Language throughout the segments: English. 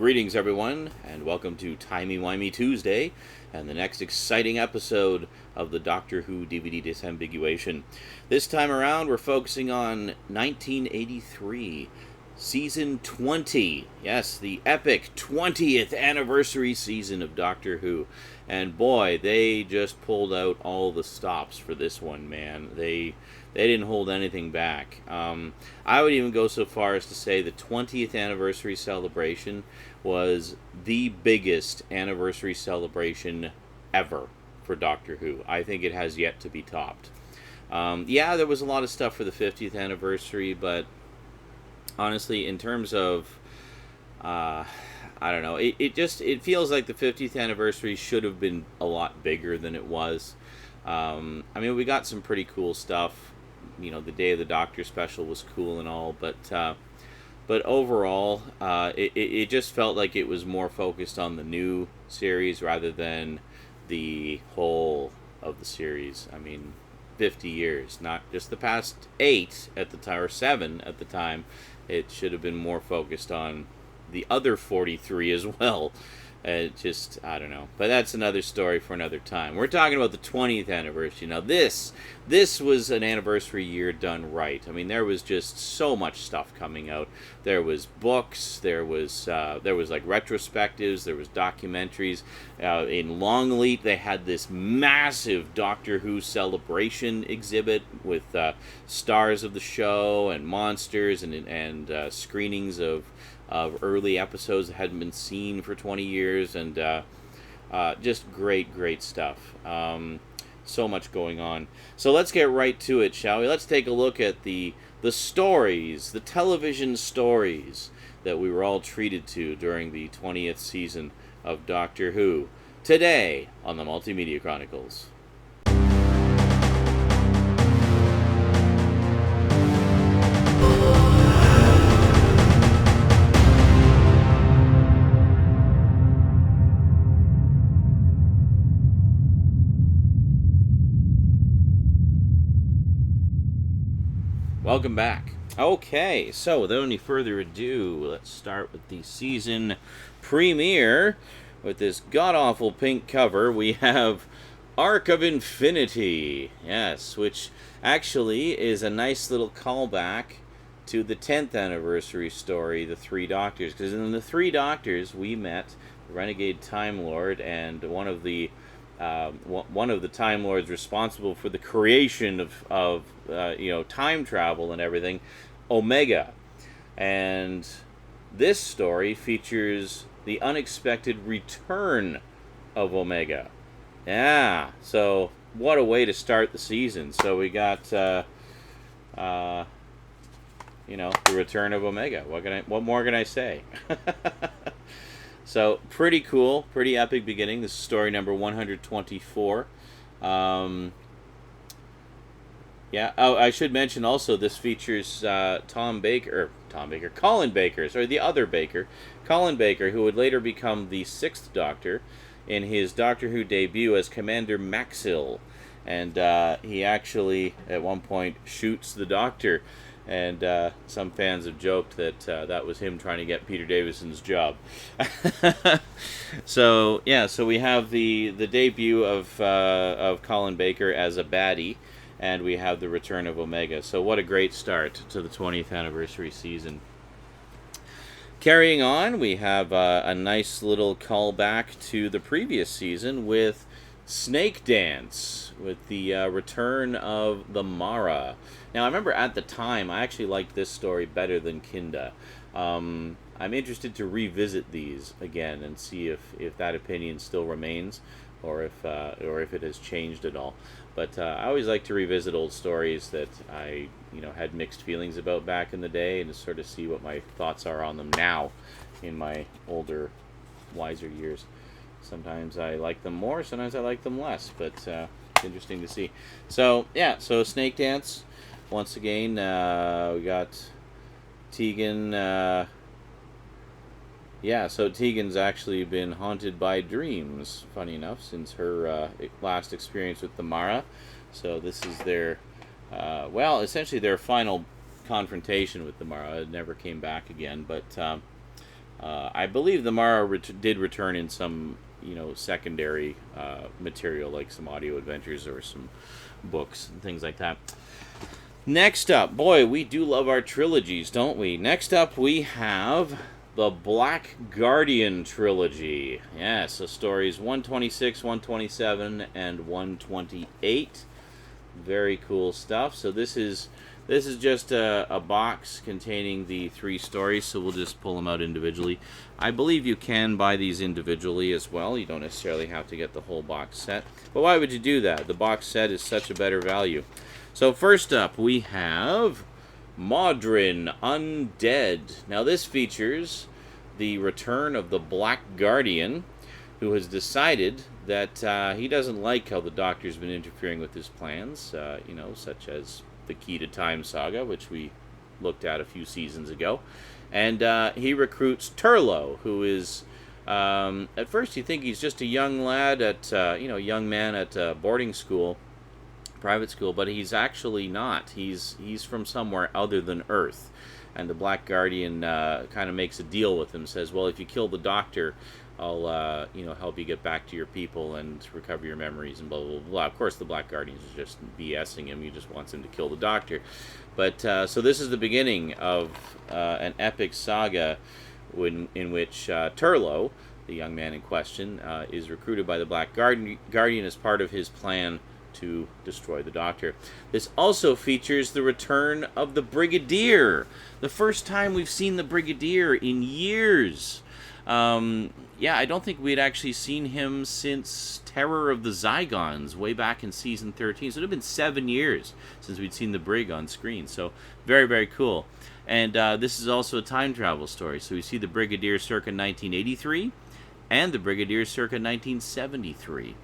Greetings, everyone, and welcome to Timey-Wimey Tuesday and the next exciting episode of the Doctor Who DVD Disambiguation. This time around, we're focusing on 1983, Season 20. Yes, the epic 20th anniversary season of Doctor Who. And boy, they just pulled out all the stops for this one, man. They didn't hold anything back. I would even go so far as to say the 20th anniversary celebration was the biggest anniversary celebration ever for Doctor Who. I think it has yet to be topped. Yeah, there was a lot of stuff for the 50th anniversary, but honestly, in terms of, I don't know, it feels like the 50th anniversary should have been a lot bigger than it was. I mean, we got some pretty cool stuff. You know, the Day of the Doctor special was cool and all, but overall, it just felt like it was more focused on the new series rather than the whole of the series. I mean, 50 years, not just the past 8 at the time, or 7 at the time. It should have been more focused on the other 43 as well. I don't know. But that's another story for another time. We're talking about the 20th anniversary. Now, this was an anniversary year done right. I mean, there was just so much stuff coming out. There was books. There was like retrospectives. There was documentaries. In Longleat, they had this massive Doctor Who celebration exhibit with stars of the show and monsters and screenings of early episodes that hadn't been seen for 20 years, and just great stuff. So much going on. So let's get right to it, shall we? Let's take a look at the stories, the television stories that we were all treated to during the 20th season of Doctor Who, today on the Multimedia Chronicles. Welcome back. Okay, so without any further ado, let's start with the season premiere. With this god-awful pink cover, we have Ark of Infinity. Yes, which actually is a nice little callback to the 10th anniversary story, The Three Doctors. Because in The Three Doctors, we met the Renegade Time Lord and one of the Time Lords responsible for the creation of time travel and everything, Omega. And this story features the unexpected return of Omega. Yeah, so what a way to start the season. So we got the return of Omega. What more can I say? So, pretty cool, pretty epic beginning. This is story number 124. I should mention also this features Colin Baker, the other Baker, Colin Baker, who would later become the 6th Doctor in his Doctor Who debut as Commander Maxil. And he actually, at one point, shoots the Doctor. And some fans have joked that that was him trying to get Peter Davison's job. So we have the debut of Colin Baker as a baddie, and we have the return of Omega. So what a great start to the 20th anniversary season. Carrying on, we have a nice little callback to the previous season with Snakedance, with the return of the Mara. Now, I remember at the time, I actually liked this story better than Kinda. I'm interested to revisit these again and see if that opinion still remains, or if it has changed at all. But I always like to revisit old stories that I had mixed feelings about back in the day, and to sort of see what my thoughts are on them now in my older, wiser years. Sometimes I like them more, sometimes I like them less, but it's interesting to see. So Snakedance. Once again, we got Tegan. So Tegan's actually been haunted by dreams, funny enough, since her last experience with the Mara. So this is their, essentially their final confrontation with the Mara. It never came back again, but I believe the Mara did return in some, secondary material, like some audio adventures or some books and things like that. Next up, boy, we do love our trilogies, don't we? Next up, we have the Black Guardian trilogy. Yeah, so stories 126, 127, and 128. Very cool stuff. So this is just a box containing the 3 stories, so we'll just pull them out individually. I believe you can buy these individually as well. You don't necessarily have to get the whole box set. But why would you do that? The box set is such a better value. So first up, we have Mawdryn Undead. Now this features the return of the Black Guardian, who has decided that he doesn't like how the Doctor's been interfering with his plans, such as the Key to Time saga, which we looked at a few seasons ago. And he recruits Turlo, who is, at first you think he's just a young lad young man at boarding school, private school, but he's actually not. He's from somewhere other than Earth. And the Black Guardian kind of makes a deal with him, says, well, if you kill the Doctor, I'll help you get back to your people and recover your memories and blah, blah, blah. Of course, the Black Guardian is just BSing him. He just wants him to kill the Doctor. But so this is the beginning of an epic saga in which Turlo, the young man in question, is recruited by the Black Guardian as part of his plan to destroy the Doctor. This also features the return of the Brigadier. The first time we've seen the Brigadier in years. I don't think we'd actually seen him since Terror of the Zygons way back in season 13. So it would have been 7 years since we'd seen the Brig on screen. So very, very cool. And this is also a time travel story. So we see the Brigadier circa 1983 and the Brigadier circa 1973.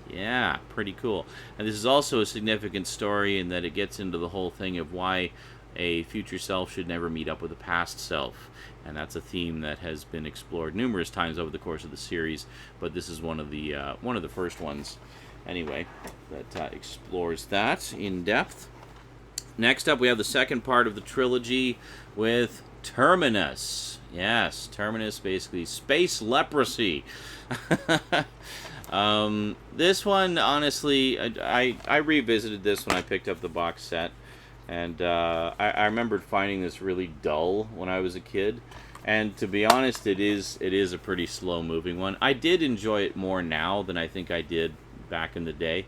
Yeah, pretty cool. And this is also a significant story in that it gets into the whole thing of why a future self should never meet up with a past self. And that's a theme that has been explored numerous times over the course of the series, but this is one of the first ones, anyway, that explores that in depth. Next up, we have the second part of the trilogy with Terminus. Yes, Terminus, basically space leprosy. This one, honestly, I revisited this when I picked up the box set. And I remembered finding this really dull when I was a kid. And to be honest, it is a pretty slow-moving one. I did enjoy it more now than I think I did back in the day.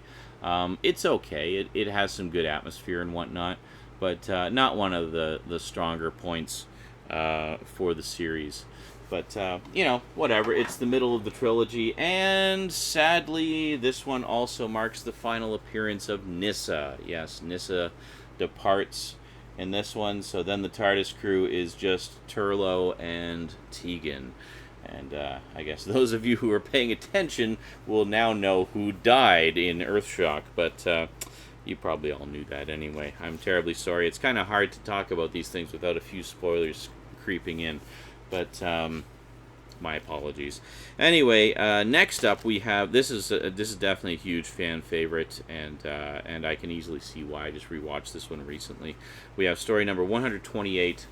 It's okay. It has some good atmosphere and whatnot, but not one of the stronger points for the series. But, whatever. It's the middle of the trilogy. And sadly, this one also marks the final appearance of Nyssa. Yes, Nyssa departs in this one, so then the TARDIS crew is just Turlo and Tegan. And I guess those of you who are paying attention will now know who died in Earthshock, but you probably all knew that anyway. I'm terribly sorry. It's kind of hard to talk about these things without a few spoilers creeping in, but my apologies. Anyway, next up we have this is definitely a huge fan favorite, and I can easily see why. I just rewatched this one recently. We have story number 128,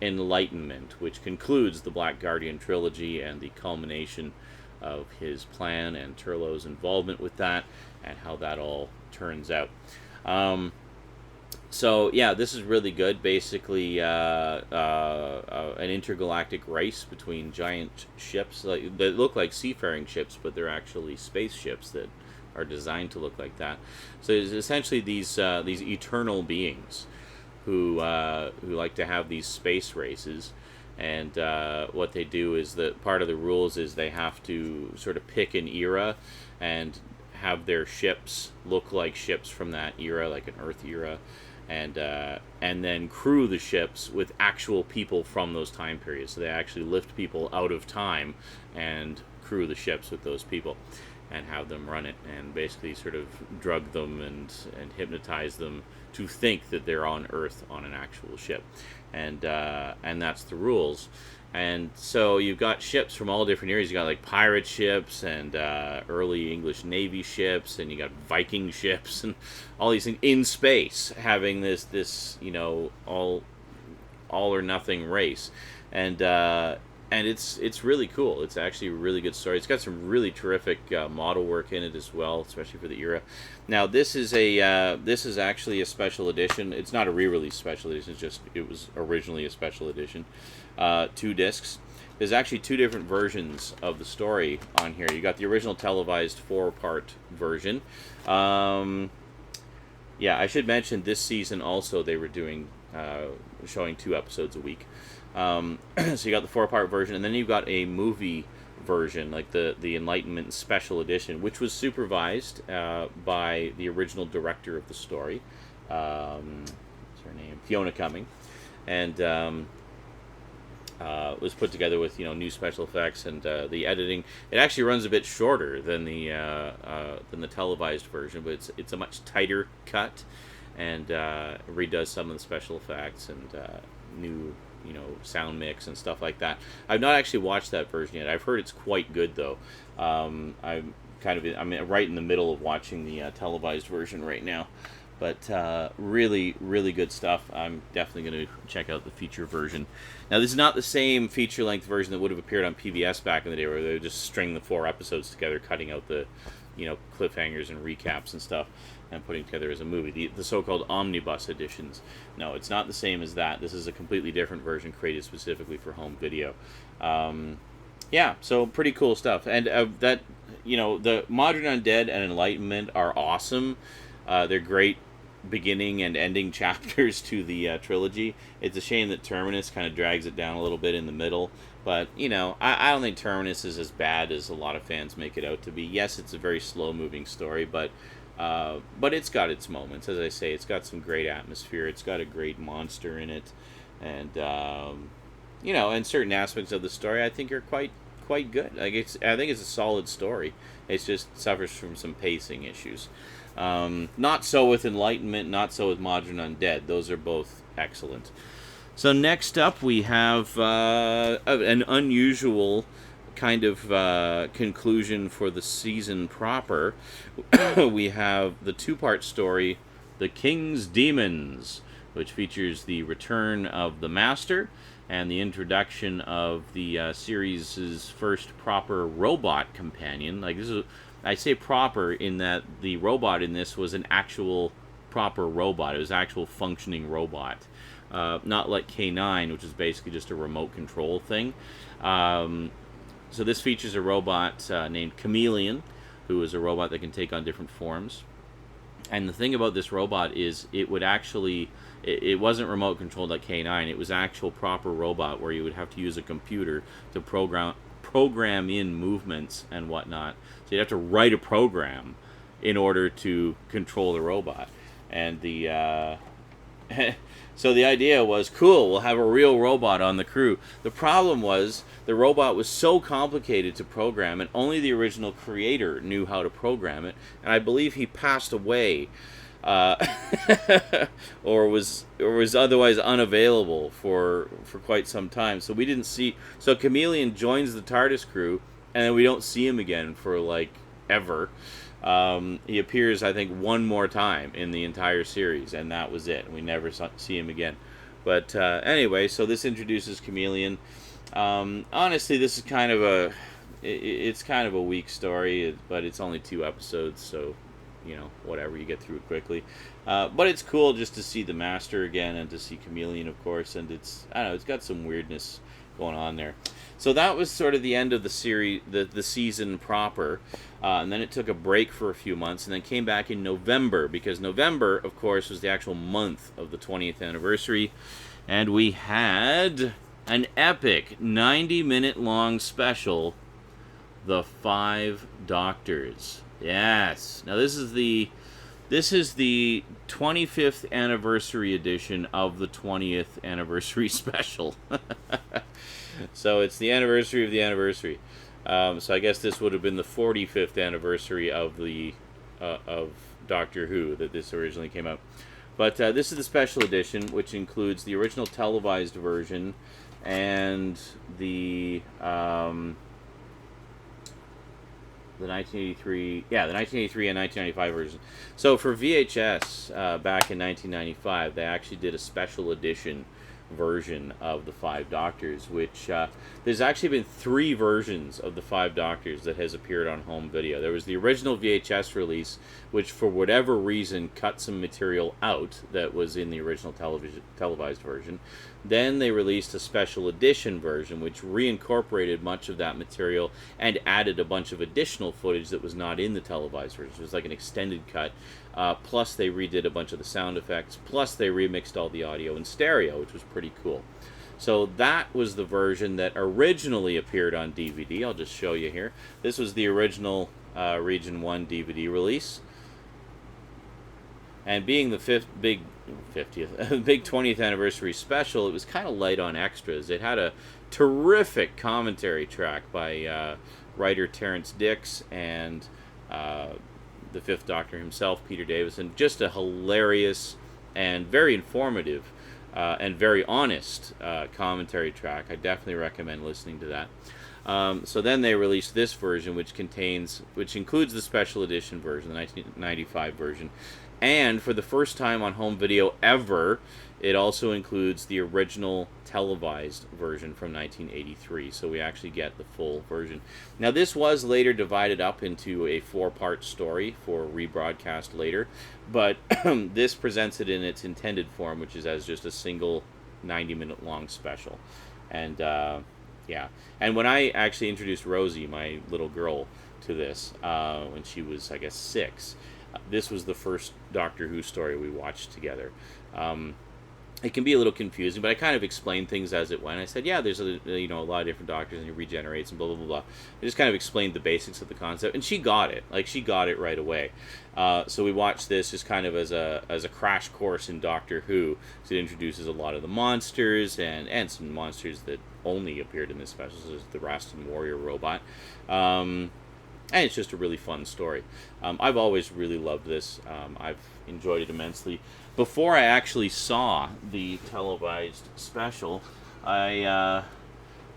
Enlightenment, which concludes the Black Guardian trilogy and the culmination of his plan and Turlo's involvement with that, and how that all turns out. So yeah, this is really good. Basically, an intergalactic race between giant ships that look like seafaring ships, but they're actually spaceships that are designed to look like that. So it's essentially these eternal beings who like to have these space races, and what they do is that part of the rules is they have to sort of pick an era and have their ships look like ships from that era, like an Earth era. And then crew the ships with actual people from those time periods. So they actually lift people out of time and crew the ships with those people and have them run it, and basically sort of drug them and hypnotize them to think that they're on Earth on an actual ship. And that's the rules. And so you've got ships from all different eras. You got like pirate ships and early English Navy ships, and you got Viking ships and all these things in space, having this all or nothing race. And and it's really cool. It's actually a really good story. It's got some really terrific model work in it as well, especially for the era. Now this is actually a special edition. It's not a re-release special edition. It's just it was originally a special edition. 2 discs. There's actually 2 different versions of the story on here. You got the original televised 4-part version. Yeah, I should mention this season also they were doing showing 2 episodes a week. So you got the 4-part version, and then you got a movie version, like the Enlightenment Special Edition, which was supervised by the original director of the story. What's her name? Fiona Cumming, and was put together with new special effects and the editing. It actually runs a bit shorter than the televised version, but it's a much tighter cut, and redoes some of the special effects and new sound mix and stuff like that. I've not actually watched that version yet. I've heard it's quite good though. I'm right in the middle of watching the televised version right now. But really, really good stuff. I'm definitely going to check out the feature version. Now, this is not the same feature-length version that would have appeared on PBS back in the day, where they would just string the 4 episodes together, cutting out the, cliffhangers and recaps and stuff, and putting together as a movie. The so-called omnibus editions. No, it's not the same as that. This is a completely different version created specifically for home video. Yeah, so pretty cool stuff. And the Mawdryn Undead and Enlightenment are awesome. They're great beginning and ending chapters to the trilogy. It's a shame that Terminus kind of drags it down a little bit in the middle, but I don't think Terminus is as bad as a lot of fans make it out to be. Yes, it's a very slow moving story, but it's got its moments. As I say, it's got some great atmosphere. It's got a great monster in it, and and certain aspects of the story I think are quite good. I think it's a solid story. It just suffers from some pacing issues. Not so with Enlightenment, not so with Mawdryn Undead. Those are both excellent. So next up we have an unusual kind of conclusion for the season proper. We have the 2-part story, The King's Demons, which features the return of the Master and the introduction of the series' first proper robot companion. I say proper in that the robot in this was an actual proper robot. It was an actual functioning robot. Not like K9, which is basically just a remote control thing. So this features a robot named Chameleon, who is a robot that can take on different forms. And the thing about this robot is it wasn't remote controlled like K9. It was actual proper robot where you would have to use a computer to program in movements and whatnot. So you'd have to write a program in order to control the robot. And so the idea was, cool, we'll have a real robot on the crew. The problem was the robot was so complicated to program, and only the original creator knew how to program it. And I believe he passed away, or was otherwise unavailable for quite some time. So we didn't see. So Chameleon joins the TARDIS crew, and then we don't see him again for ever. He appears, I think, one more time in the entire series, and that was it. We never see him again. But anyway, so this introduces Chameleon. Honestly, this is kind of a weak story, but it's only 2 episodes, so whatever, you get through it quickly. But it's cool just to see the Master again and to see Chameleon, of course, and it's got some weirdness going on there. So that was sort of the end of the series, the season proper, and then it took a break for a few months, and then came back in November, because November, of course, was the actual month of the 20th anniversary, and we had an epic 90-minute long special, The 5 Doctors. Yes. Now this is the 25th anniversary edition of the 20th anniversary special. So it's the anniversary of the anniversary. So I guess this would have been the 45th anniversary of the of Doctor Who that this originally came out. But this is the special edition, which includes the original televised version and the 1983 and 1995 version. So for VHS, back in 1995, they actually did a special edition version of the Five Doctors, which there's actually been 3 versions of the Five Doctors that has appeared on home video. There was the original VHS release, which for whatever reason cut some material out that was in the original televised version. Then they released a special edition version, which reincorporated much of that material and added a bunch of additional footage that was not in the televised version. It was like an extended cut. Plus they redid a bunch of the sound effects. Plus they remixed all the audio in stereo, which was pretty cool. So that was the version that originally appeared on DVD. I'll just show you here. This was the original Region 1 DVD release. And being the big 20th anniversary special, it was kind of light on extras. It had a terrific commentary track by writer Terrence Dicks and the Fifth Doctor himself, Peter Davison. Just a hilarious and very informative and very honest commentary track. I definitely recommend listening to that. So then they released this version, which includes the special edition version, the 1995 version. And for the first time on home video ever, it also includes the original televised version from 1983. So we actually get the full version. Now, this was later divided up into a 4-part story for rebroadcast later. But this presents it in its intended form, which is as just a single 90-minute long special. And, yeah. And when I actually introduced Rosie, my little girl, to this, when she was, I guess, 6... this was the first Doctor Who story we watched together. It can be a little confusing, but I kind of explained things as it went. I said, yeah, there's a lot of different Doctors, and he regenerates and blah, blah, blah, blah. I just kind of explained the basics of the concept, and she got it. Like, she got it right away. So we watched this just kind of as a crash course in Doctor Who. So it introduces a lot of the monsters, and some monsters that only appeared in this special, such as the Rastan Warrior robot. And it's just a really fun story. I've always really loved this. I've enjoyed it immensely. Before I actually saw the televised special, I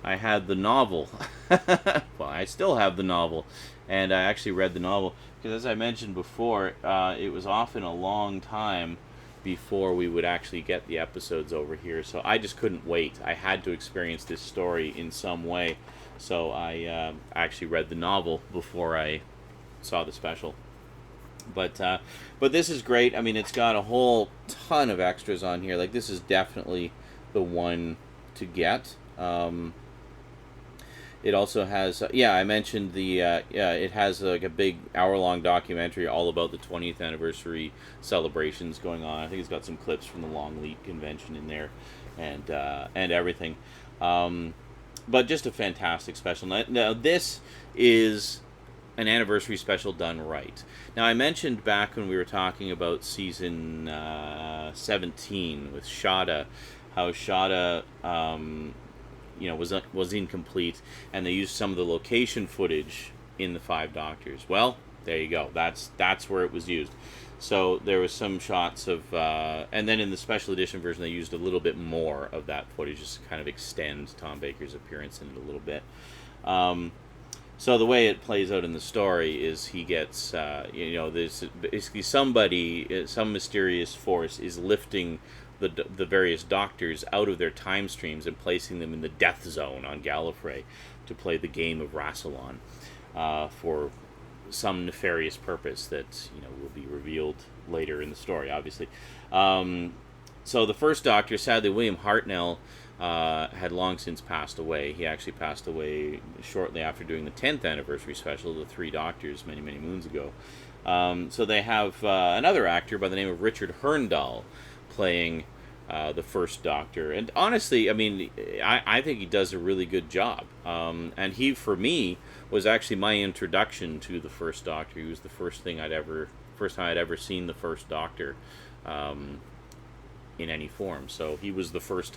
had the novel. Well, I still have the novel. And I actually read the novel. Because as I mentioned before, it was often a long time before we would actually get the episodes over here. So I just couldn't wait. I had to experience this story in some way. So I actually read the novel before I saw the special. But this is great. I mean, it's got a whole ton of extras on here. Like, this is definitely the one to get. It also has, I mentioned it has like a big hour-long documentary all about the 20th anniversary celebrations going on. I think it's got some clips from the Long Leap convention in there, and everything. But just a fantastic special. Now, this is an anniversary special done right. Now, I mentioned back when we were talking about season 17 with Shada, how Shada, was incomplete, and they used some of the location footage in the Five Doctors. Well, there you go. That's where it was used. So there was some shots of, and then in the special edition version, they used a little bit more of that footage just to kind of extend Tom Baker's appearance in it a little bit. So the way it plays out in the story is he gets, there's basically some mysterious force is lifting the various Doctors out of their time streams and placing them in the death zone on Gallifrey to play the game of Rassilon for some nefarious purpose that will be revealed later in the story, obviously. So the first Doctor, sadly, William Hartnell, had long since passed away. He actually passed away shortly after doing the 10th anniversary special of the Three Doctors many, many moons ago. So they have another actor by the name of Richard Hurndall playing the first Doctor. And honestly, I mean, I think he does a really good job. And he, for me, was actually my introduction to the first Doctor. He was the first time I'd ever seen the first Doctor in any form. So he was the first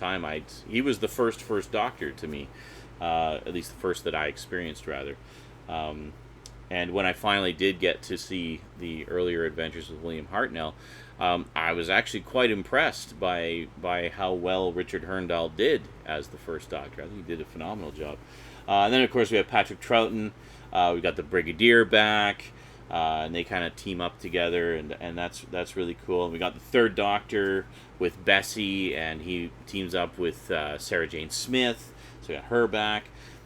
first Doctor to me, at least the first that I experienced, rather. And when I finally did get to see the earlier adventures with William Hartnell, I was actually quite impressed by how well Richard Hurndall did as the first Doctor. I think he did a phenomenal job. And then, of course, we have Patrick Troughton. We've got the Brigadier back. and they kind of team up together, and that's really cool. And we got the Third Doctor with Bessie, and he teams up with Sarah Jane Smith, so we got her back.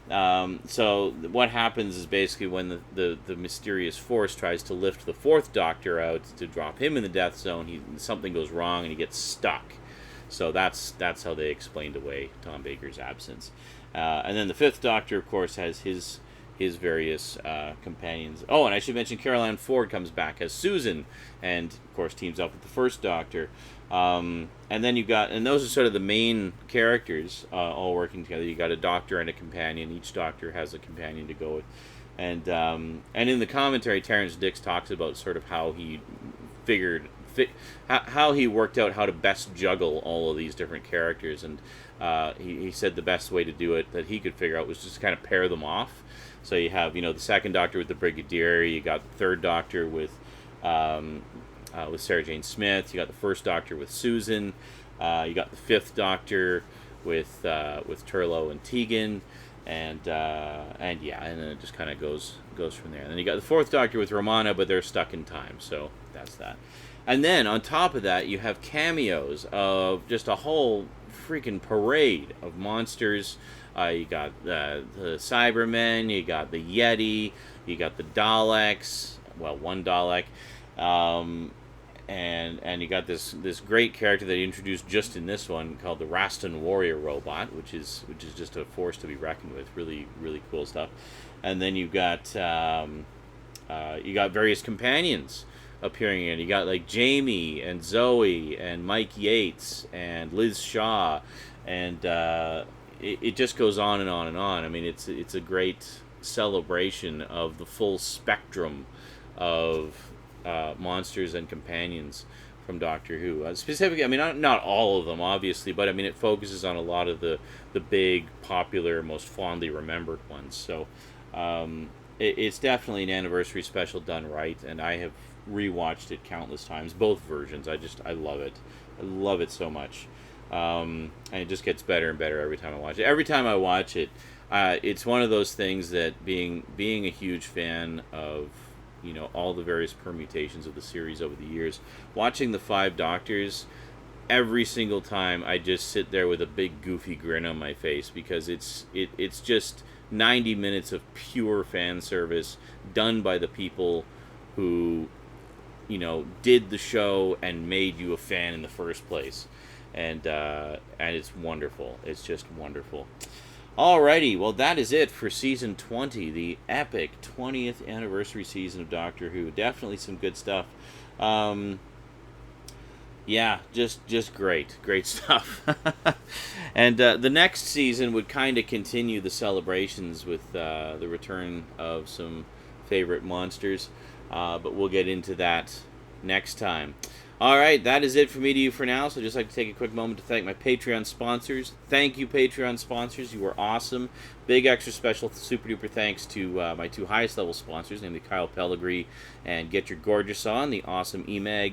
So what happens is basically when the mysterious force tries to lift the Fourth Doctor out to drop him in the Death Zone, something goes wrong and he gets stuck. So that's how they explained away Tom Baker's absence. And then the Fifth Doctor, of course, has his various companions. Oh, and I should mention Caroline Ford comes back as Susan, and of course teams up with the First Doctor. And then and those are sort of the main characters all working together. You got a doctor and a companion. Each doctor has a companion to go with. And in the commentary, Terrence Dix talks about sort of how he how he worked out how to best juggle all of these different characters. And he said the best way to do it that he could figure out was just kind of pair them off. So you have, the Second Doctor with the Brigadier. You got the Third Doctor with Sarah Jane Smith. You got the First Doctor with Susan. You got the Fifth Doctor with Turlough and Tegan, and then it just kind of goes from there. And then you got the Fourth Doctor with Romana, but they're stuck in time, so that's that. And then on top of that, you have cameos of just a whole freaking parade of monsters. You got the Cybermen, you got the Yeti, you got the Daleks. Well, one Dalek. And you got this great character that he introduced just in this one called the Rastan Warrior Robot, which is just a force to be reckoned with. Really, really cool stuff. And then you got various companions appearing in. You got like Jamie and Zoe and Mike Yates and Liz Shaw, and it just goes on and on and on. I mean, it's a great celebration of the full spectrum of monsters and companions from Doctor Who. Specifically, I mean, not all of them, obviously, but I mean, it focuses on a lot of the big, popular, most fondly remembered ones. So it's definitely an anniversary special done right, and I have rewatched it countless times, both versions. I love it. I love it so much. And it just gets better and better every time I watch it. Every time I watch it, it's one of those things that being a huge fan of all the various permutations of the series over the years, watching the Five Doctors, every single time I just sit there with a big goofy grin on my face, because it's just 90 minutes of pure fan service done by the people who did the show and made you a fan in the first place, and it's wonderful. It's just wonderful. Alrighty, well, that is it for season 20, the epic 20th anniversary season of Doctor Who. Definitely some good stuff. Just great stuff. And the next season would kind of continue the celebrations with the return of some favorite monsters, but we'll get into that next time. Alright, that is it from me to you for now, so I'd just like to take a quick moment to thank my Patreon sponsors. Thank you, Patreon sponsors. You are awesome. Big extra special super duper thanks to my two highest level sponsors, namely Kyle Pellegrini and Get Your Gorgeous On, the awesome EMAG,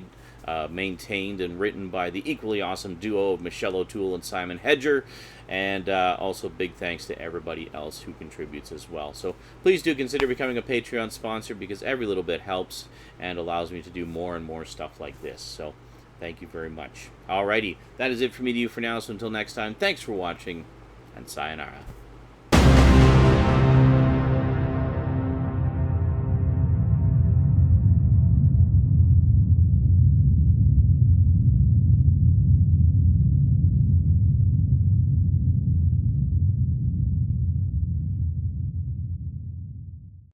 maintained and written by the equally awesome duo of Michelle O'Toole and Simon Hedger, and also big thanks to everybody else who contributes as well. So please do consider becoming a Patreon sponsor, because every little bit helps and allows me to do more and more stuff like this. So thank you very much. Alrighty, that is it for me to you for now, so until next time, thanks for watching, and sayonara.